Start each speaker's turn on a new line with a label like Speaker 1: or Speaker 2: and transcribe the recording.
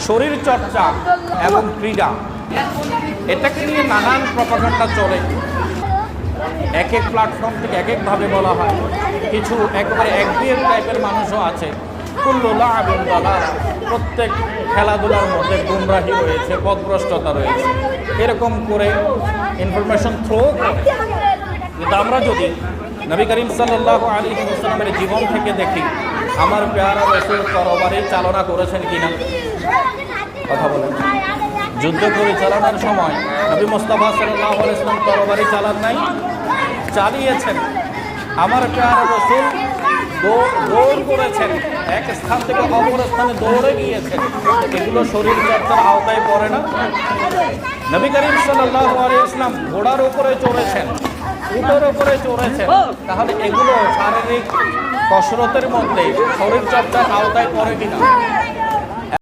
Speaker 1: শরীর চর্চা এবং ক্রীড়া এটাকে নিয়ে নানান প্রপাগান্ডা চলে। এক এক প্ল্যাটফর্ম থেকে এক একভাবে বলা হয়। কিছু একেবারে একদিয়ের টাইপের মানুষও আছে, কুল্লু লাআবিন দালাল, প্রত্যেক খেলাধুলার মধ্যে গুমরাহি রয়েছে, পথভ্রষ্টতা রয়েছে, এরকম করে ইনফরমেশন থ্রো করে। কিন্তু আমরা যদি নবী করিম সাল্লাল্লাহু আলাইহি ওয়াসাল্লামের জীবন থেকে দেখি, আমার পেয়ারা রাসূল তরবারি চালনা করেছেন কিনা? কথা বলেন। যুদ্ধ পরিচালনার সময় নবী মুস্তাফা সাল্লাল্লাহু আলাইহি ওয়াসাল্লাম তরবারি চালান নাই? চালিয়েছেন। আমার পেয়ারা রাসূল দৌড় করেছেন, এক স্থান থেকে অপর স্থানে দৌড়ে গিয়েছেন। এগুলো শরীর চর্চার আওতায় পড়ে না? নবী করিম সাল্লাল্লাহু আলাইহি ওয়াসাল্লাম ঘোড়ার উপরে চড়েছেন, উটের উপরে চড়েছেন, তাহলে এগুলো শারীরিক কসরতের মধ্যে শরীর চর্চার আওতায় পড়ে কিনা?